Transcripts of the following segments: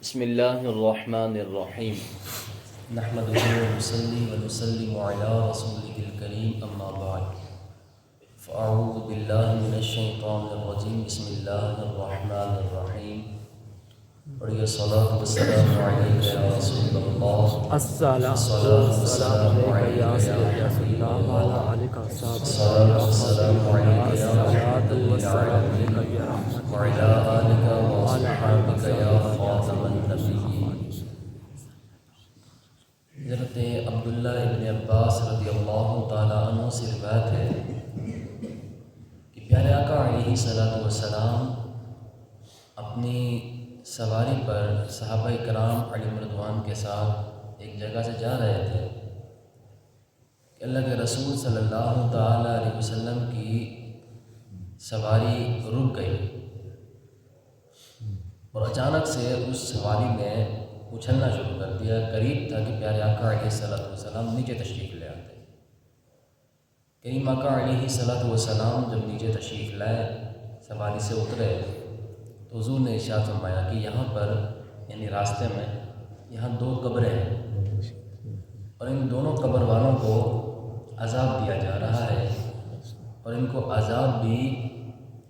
بسم اللہ الرحمن الرحیم نحمده ونصلي ونسلم على رسوله الكريم اما بعد فاعوذ باللہ من الشیطان الرجیم بسم اللہ الرحمن الرحیم پڑھیے الصلاۃ والسلام علیک یا رسول اللہ الصلاة والسلام علیک یا سیدی رسول اللہ وعلی آلک الصلاۃ والسلام علیک یا رحمۃ للعالمین وعلی آلک واصحابک یا خاتم النبیین۔ حضرت عبداللہ ابن عباس رضی اللہ تعالیٰ عنہ سے روایت ہے کہ پیارے آقا علیہ الصلوۃ والسلام اپنی سواری پر صحابہ کرام علیہم رضوان کے ساتھ ایک جگہ سے جا رہے تھے کہ اللہ کے رسول صلی اللہ تعالیٰ علیہ وسلم کی سواری رک گئی اور اچانک سے اس سواری نے اچھلنا شروع کر دیا۔ قریب تھا کہ پیارے آقا علیہ الصلوۃ والسلام نیچے تشریف لے آتے۔ کریم آقا علیہ الصلوۃ والسلام جب نیچے تشریف لائے، سواری سے اترے تو حضور نے ارشاد فرمایا کہ یہاں پر یعنی راستے میں یہاں دو قبریں ہیں اور ان دونوں قبر والوں کو عذاب دیا جا رہا ہے اور ان کو عذاب بھی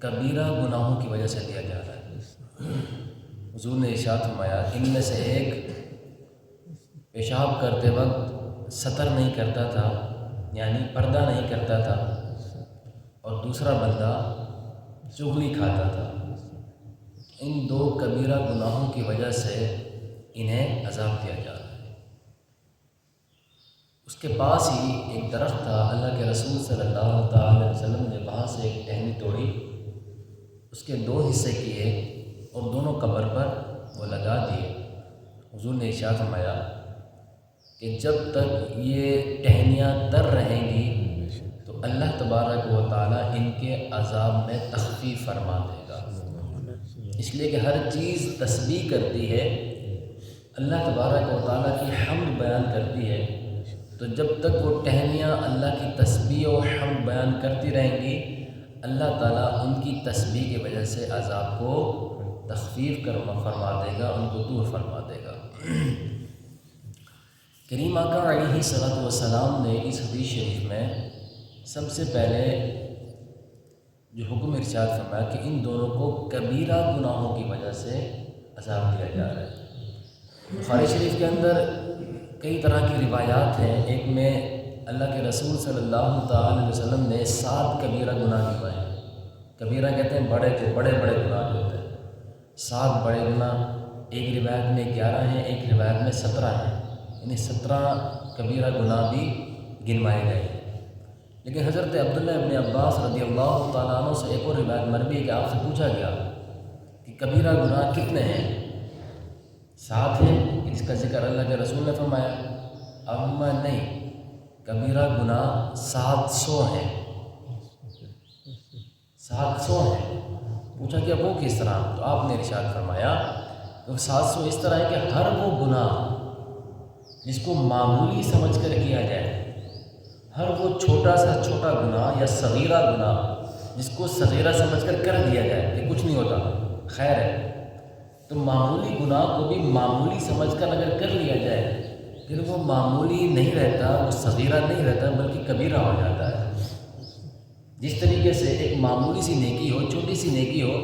کبیرہ گناہوں کی وجہ سے دیا جا رہا ہے۔ حضور نے ارشاد فرمایا کہ ان میں سے ایک پیشاب کرتے وقت ستر نہیں کرتا تھا یعنی پردہ نہیں کرتا تھا اور دوسرا بندہ چغلی کھاتا تھا۔ ان دو کبیرہ گناہوں کی وجہ سے انہیں عذاب دیا جا رہا ہے۔ اس کے پاس ہی ایک درخت تھا، اللہ کے رسول صلی اللہ تعالی علیہ وسلم نے وہاں سے ایک ٹہنی توڑی، اس کے دو حصے کیے اور دونوں قبر پر وہ لگا دیے۔ حضور نے ارشاد فرمایا کہ جب تک یہ ٹہنیاں تر رہیں گی تو اللہ تبارک و تعالیٰ ان کے عذاب میں تخفیف فرما دے گا، اس لیے کہ ہر چیز تسبیح کرتی ہے، اللہ تبارک و تعالیٰ کی حمد بیان کرتی ہے، تو جب تک وہ ٹہنیاں اللہ کی تسبیح و حمد بیان کرتی رہیں گی اللہ تعالیٰ ان کی تسبیح کی وجہ سے عذاب کو تخفیف فرما دے گا، ان کو دور فرما دے گا۔ کریم آقا علیہ الصلوۃ والسلام نے اس حدیث شریف میں سب سے پہلے جو حکم ارشاد فرمایا کہ ان دونوں کو کبیرہ گناہوں کی وجہ سے عذاب دیا جا رہا ہے۔ بخاری شریف کے اندر کئی طرح کی روایات ہیں، ایک میں اللہ کے رسول صلی اللہ تعالی علیہ وسلم نے 7 کبیرہ گناہ گنوائے۔ کبیرہ کہتے ہیں بڑے بڑے گناہ جو ہوتے ہیں، 7 بڑے گناہ، ایک روایت میں 11 ہیں، ایک روایت میں 17 ہیں، یعنی 17 کبیرہ گناہ بھی گنوائے گئے۔ لیکن حضرت عبداللہ ابن عباس رضی اللہ تعالیٰ عنہ سے ایک اور روایت مروی ہے کہ آپ سے پوچھا گیا کہ کبیرہ گناہ کتنے ہیں؟ 7 ہیں، اس کا ذکر اللہ کے رسول نے فرمایا؟ اما نہیں، کبیرہ گناہ 700 ہیں، 700 ہیں۔ پوچھا کہ وہ کس طرح؟ تو آپ نے ارشاد فرمایا کہ 700 اس طرح ہے کہ ہر وہ گناہ جس کو معمولی سمجھ کر کیا جائے، ہر وہ چھوٹا سا چھوٹا گناہ یا صغیرہ گناہ جس کو صغیرہ سمجھ کر دیا جائے کہ کچھ نہیں ہوتا، خیر ہے، تو معمولی گناہ کو بھی معمولی سمجھ کر اگر کر لیا جائے پھر وہ معمولی نہیں رہتا، وہ صغیرہ نہیں رہتا بلکہ کبیرہ ہو جاتا ہے۔ جس طریقے سے ایک معمولی سی نیکی ہو، چھوٹی سی نیکی ہو،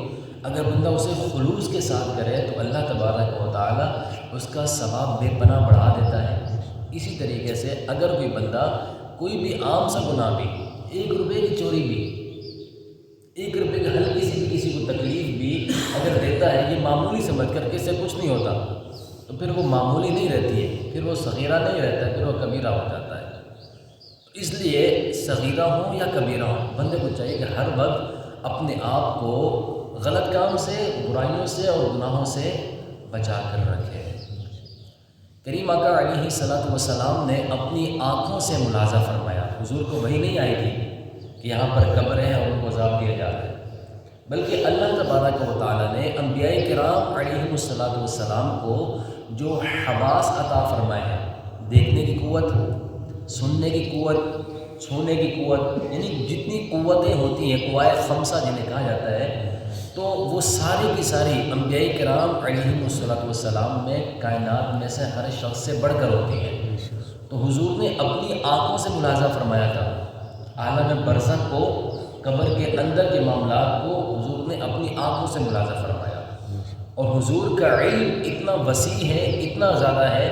اگر بندہ اسے خلوص کے ساتھ کرے تو اللہ تبارک و تعالیٰ اس کا ثواب بے پناہ بڑھا دیتا ہے۔ اسی طریقے سے اگر کوئی بندہ کوئی بھی عام سا گناہ بھی، 1 روپے کی چوری بھی، 1 روپے کی ہلکی سی بھی کسی کو تکلیف بھی اگر دیتا ہے، یہ معمولی سمجھ کر کہ اس سے کچھ نہیں ہوتا، تو پھر وہ معمولی نہیں رہتی ہے، پھر وہ صغیرہ نہیں رہتا ہے، پھر وہ کبیرہ ہو جاتا ہے۔ اس لیے صغیرہ ہوں یا کبیرہ ہوں، بندے کو چاہیے کہ ہر وقت اپنے آپ کو غلط کام سے، برائیوں سے اور گناہوں سے بچا کر رکھے۔ کریم آقا علیہ الصلوۃ والسلام نے اپنی آنکھوں سے ملاحظہ فرمایا، حضور کو وحی نہیں آئی تھی کہ یہاں پر قبریں ہیں اور ان کو عذاب دیا جا رہا ہے، بلکہ اللہ تبارک و تعالیٰ نے انبیاء کرام علیہم الصلوۃ والسلام کو جو حواس عطا فرمائے ہیں، دیکھنے کی قوت، سننے کی قوت، چھونے کی قوت، یعنی جتنی قوتیں ہوتی ہیں، قوائے خمسہ جنہیں کہا جاتا ہے، تو تو وہ ساری کی ساری انبیاء کرام علیہم السلام میں کائنات میں سے ہر شخص سے بڑھ کر ہوتی ہے۔ تو حضور نے اپنی آنکھوں سے ملاحظہ فرمایا تھا عالم برزخ کو، قبر کے اندر کے معاملات کو حضور نے اپنی آنکھوں سے ملاحظہ فرمایا، اور حضور کا علم اتنا وسیع ہے، اتنا زیادہ ہے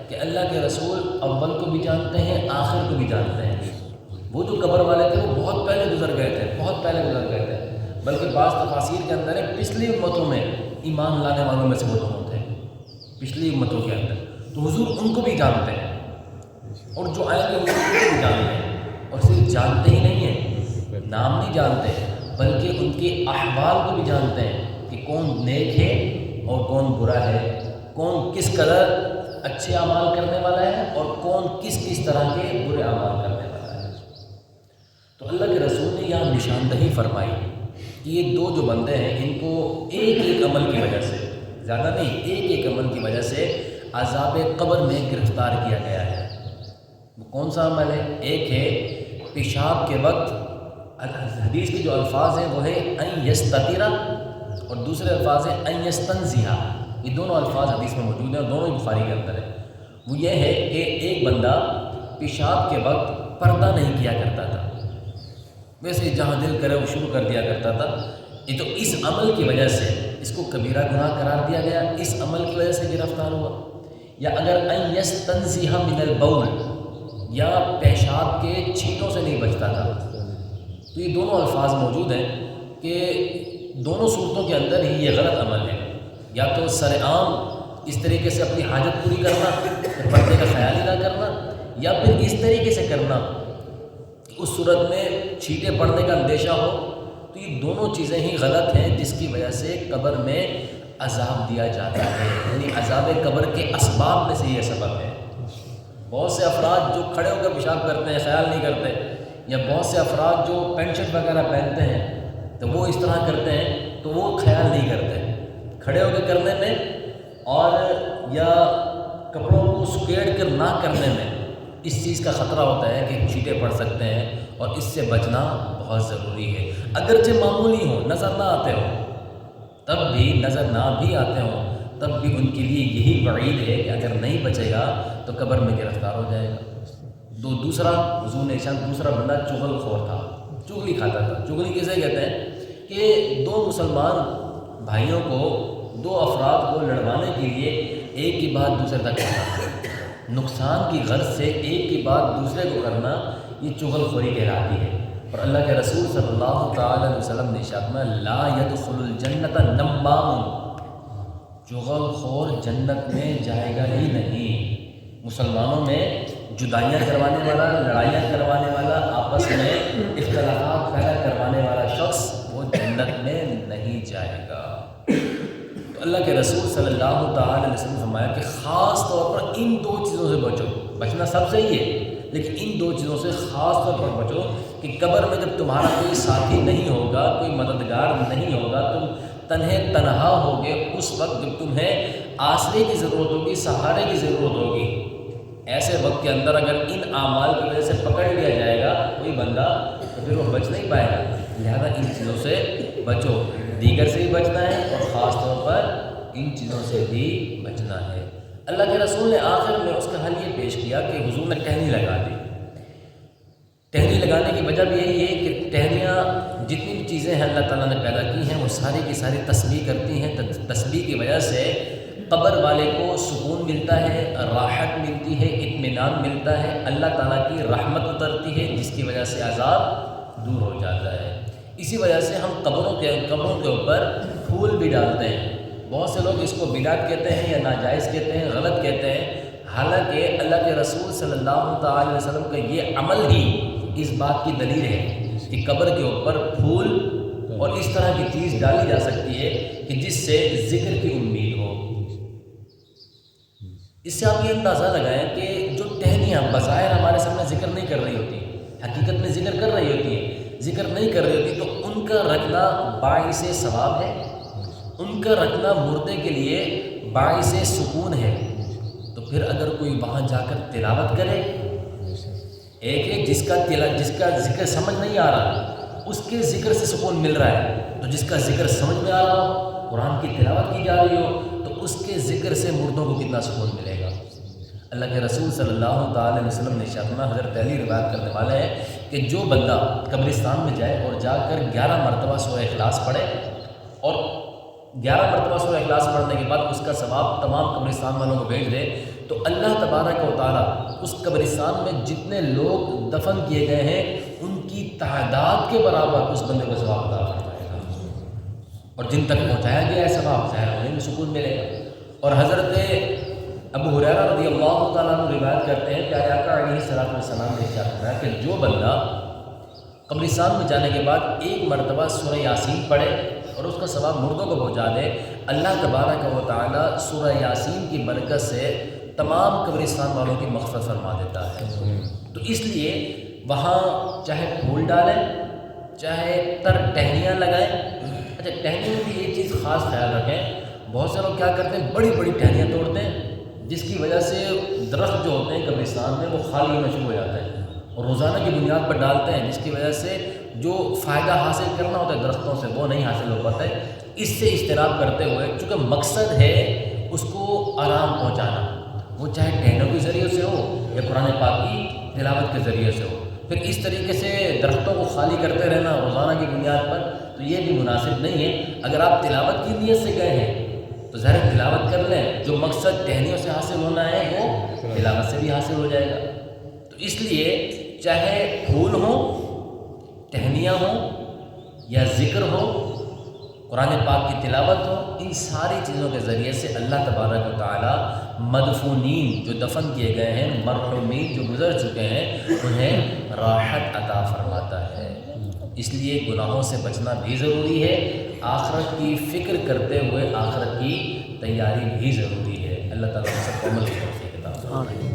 کہ اللہ کے رسول اول کو بھی جانتے ہیں، آخر کو بھی جانتے ہیں۔ وہ جو قبر والے تھے وہ بہت پہلے گزر گئے تھے، بہت پہلے گزر گئے تھے، بلکہ بعض تفاسیر کے اندر ہے پچھلی امتوں میں ایمان لانے والوں میں سے وہ دونوں تھے، پچھلی امتوں کے اندر۔ تو حضور ان کو بھی جانتے ہیں، اور جو آئیں گے ان کو بھی جانتے ہیں، اور صرف جانتے ہی نہیں ہیں، نام نہیں جانتے بلکہ ان کے احوال کو بھی جانتے ہیں کہ کون نیک ہے اور کون برا ہے، کون کس قدر اچھے اعمال کرنے والا ہے اور کون کس کس طرح کے برے اعمال کرنے والا ہے۔ تو اللہ کے رسول نے یہاں نشاندہی فرمائی کہ یہ دو جو بندے ہیں ان کو ایک ایک عمل کی وجہ سے، زیادہ نہیں، ایک ایک عمل کی وجہ سے عذاب قبر میں گرفتار کیا گیا ہے۔ وہ کون سا عمل ہے؟ ایک ہے پیشاب کے وقت، حدیث کے جو الفاظ ہیں وہ ہے ان یستتر، اور دوسرے الفاظ ہیں ان یستنزہ۔ یہ دونوں الفاظ حدیث میں موجود ہیں اور دونوں ہی بخاری کے اندر ہے۔ وہ یہ ہے کہ ایک بندہ پیشاب کے وقت پردہ نہیں کیا کرتا تھا، ویسے جہاں دل کرے وہ شروع کر دیا کرتا تھا۔ یہ تو اس عمل کی وجہ سے اس کو کبیرہ گناہ قرار دیا گیا، اس عمل کی وجہ سے گرفتار ہوا۔ یا اگر ان یستنزہ من البول، یا پیشاب کے چھینٹوں سے نہیں بچتا تھا۔ تو یہ دونوں الفاظ موجود ہیں کہ دونوں صورتوں کے اندر ہی یہ غلط عمل ہے، یا تو سرعام اس طریقے سے اپنی حاجت پوری کرنا کہ پردے کا خیال ہی نہ کرنا، یا پھر اس طریقے سے کرنا کہ اس صورت میں چھینٹے پڑنے کا اندیشہ ہو۔ تو یہ دونوں چیزیں ہی غلط ہیں جس کی وجہ سے قبر میں عذاب دیا جاتا ہے، یعنی عذاب قبر کے اسباب میں سے یہ سبب ہے۔ بہت سے افراد جو کھڑے ہو کر پیشاب کرتے ہیں، خیال نہیں کرتے، یا بہت سے افراد جو پینٹ شرٹ وغیرہ پہنتے ہیں تو وہ اس طرح کرتے ہیں تو وہ خیال نہیں کرتے کھڑے ہو کے کرنے میں، اور یا کپڑوں کو سکیڑ کر نہ کرنے میں اس چیز کا خطرہ ہوتا ہے کہ چھینٹے پڑ سکتے ہیں، اور اس سے بچنا بہت ضروری ہے۔ اگرچہ معمولی ہو، نظر نہ آتے ہوں، تب بھی نظر نہ بھی آتے ہوں تب بھی ان کے لیے یہی وعید ہے کہ اگر نہیں بچے گا تو قبر میں گرفتار ہو جائے گا۔ دوسرا حضور نے ارشاد، دوسرا بندہ چغل خور تھا، چغلی کھاتا تھا۔ چغلی کسے کہتے ہیں کہ دو مسلمان بھائیوں کو، دو افراد کو لڑوانے کے لیے ایک کی بات دوسرے تک کرنا، نقصان کی غرض سے ایک کی بات دوسرے کو کرنا، یہ چغل خوری کہلاتی ہے۔ اور اللہ کے رسول صلی اللہ تعالی علیہ وسلم نے ارشاد میں لا يدخل الجنت نمام، چغل خور جنت میں جائے گا ہی نہیں۔ مسلمانوں میں جدائیاں کروانے والا، لڑائیاں کروانے والا، آپس میں اختلافات پیدا کروانے والا شخص وہ جنت میں نہیں جائے گا۔ تو اللہ کے رسول صلی اللہ تعالی علیہ وسلم نے فرمایا کہ خاص طور پر ان دو چیزوں سے بچو، بچنا سب سے ہی ہے لیکن ان دو چیزوں سے خاص طور پر بچو کہ قبر میں جب تمہارا کوئی ساتھی نہیں ہوگا، کوئی مددگار نہیں ہوگا، تم تنہا ہوگے، اس وقت جب تمہیں آسرے کی ضرورت ہوگی، سہارے کی ضرورت ہوگی، ایسے وقت کے اندر اگر ان اعمال کی وجہ سے پکڑ لیا جائے گا کوئی بندہ تو پھر وہ بچ نہیں پائے گا۔ لہذا ان چیزوں سے بچو، دیگر سے بھی بچنا ہے اور خاص طور پر ان چیزوں سے بھی بچنا ہے۔ اللہ کے رسول نے آخر میں اس کا حل یہ پیش کیا کہ حضور نے ٹہنی لگا دی۔ ٹہنی لگانے کی وجہ بھی یہی ہے کہ ٹہنیاں جتنی بھی چیزیں ہیں اللہ تعالیٰ نے پیدا کی ہیں وہ ساری کی ساری تسبیح کرتی ہیں، تسبیح کی وجہ سے قبر والے کو سکون ملتا ہے، راحت ملتی ہے، اطمینان ملتا ہے، اللہ تعالیٰ کی رحمت اترتی ہے جس کی وجہ سے عذاب دور ہو جاتا ہے۔ اسی وجہ سے ہم قبروں کے اوپر پھول بھی ڈالتے ہیں۔ بہت سے لوگ اس کو بدعت کہتے ہیں یا ناجائز کہتے ہیں، غلط کہتے ہیں، حالانکہ اللہ کے رسول صلی اللہ تعالی علیہ وسلم کا یہ عمل ہی اس بات کی دلیل ہے کہ قبر کے اوپر پھول اور اس طرح کی چیز ڈالی جا سکتی ہے کہ جس سے ذکر کی امید ہو۔ اس سے آپ یہ اندازہ لگائیں کہ جو ٹہنیاں بظاہر ہمارے سامنے ذکر نہیں کر رہی ہوتی، حقیقت میں ذکر کر رہی ہوتی ہیں، ذکر نہیں کر رہی ہوتی، تو ان کا رکھنا باعث ثواب ہے، ان کا رکھنا مردے کے لیے باعث سکون ہے۔ تو پھر اگر کوئی وہاں جا کر تلاوت کرے، ایک ہے جس کا ذکر سمجھ نہیں آ رہا، اس کے ذکر سے سکون مل رہا ہے، تو جس کا ذکر سمجھ میں آ رہا ہو، قرآن کی تلاوت کی جا رہی ہو، تو اس کے ذکر سے مردوں کو کتنا سکون ملے گا۔ اللہ کے رسول صلی اللہ تعالی علیہ وسلم نے ارشاد فرمایا، حضرت علی روایت کرنے والے ہیں کہ جو بندہ قبرستان میں جائے اور جا کر 11 مرتبہ سورہ اخلاص پڑھے، اور 11 مرتبہ سورہ اخلاص پڑھنے کے بعد اس کا ثواب تمام قبرستان والوں کو بھیج دے، تو اللہ تبارک و تعالیٰ اس قبرستان میں جتنے لوگ دفن کیے گئے ہیں ان کی تعداد کے برابر اس بندے کو ثواب عطا فرمائے گا، اور جن تک پہنچایا گیا ہے ثواب ظاہر انہیں بھی سکون ملے گا۔ اور حضرت ابو ہریرہ رضی اللہ تعالیٰ عنہ روایت کرتے ہیں کہ آقا علیہ الصلوۃ والسلام نے ارشاد فرمایا کہ جو بندہ قبرستان میں جانے کے بعد 1 مرتبہ سورہ یاسین پڑھے اور اس کا ثواب مردوں کو پہنچا دے، اللہ تبارک و تعالیٰ سورہ یاسین کی برکت سے تمام قبرستان والوں کی مغفرت فرما دیتا ہے۔ تو اس لیے وہاں چاہے پھول ڈالیں، چاہے تر ٹہنیاں لگائیں۔ اچھا، ٹہنیوں کی ایک چیز خاص خیال رکھیں، بہت سے لوگ کیا کرتے ہیں، بڑی بڑی ٹہنیاں توڑتے ہیں، جس کی وجہ سے درخت جو ہوتے ہیں قبرستان میں وہ خالی ہونا شروع ہو جاتے ہیں، اور روزانہ کی بنیاد پر ڈالتے ہیں، جس کی وجہ سے جو فائدہ حاصل کرنا ہوتا ہے درختوں سے وہ نہیں حاصل ہو پاتا ہے۔ اس سے اجتناب کرتے ہوئے، چونکہ مقصد ہے اس کو آرام پہنچانا، وہ چاہے ٹہنوں کے ذریعے سے ہو یا قرآن پاک کی تلاوت کے ذریعے سے ہو، پھر اس طریقے سے درختوں کو خالی کرتے رہنا روزانہ کی بنیاد پر تو یہ بھی مناسب نہیں ہے۔ اگر آپ تلاوت کی نیت سے گئے ہیں تو ظاہر تلاوت کر لیں، جو مقصد ٹہنیوں سے حاصل ہونا ہے وہ تلاوت سے بھی حاصل ہو جائے گا۔ تو اس لیے چاہے پھول ہوں، ٹہنیاں ہوں، یا ذکر ہو، قرآن پاک کی تلاوت ہو، ان ساری چیزوں کے ذریعے سے اللہ تبارک و تعالیٰ مدفونین جو دفن کیے گئے ہیں، مرحومین جو گزر چکے ہیں، انہیں راحت عطا فرماتا ہے۔ اس لیے گناہوں سے بچنا بھی ضروری ہے، آخرت کی فکر کرتے ہوئے آخرت کی تیاری بھی ضروری ہے۔ اللہ تعالیٰ سب کو عمل کی توفیق عطا فرمائے۔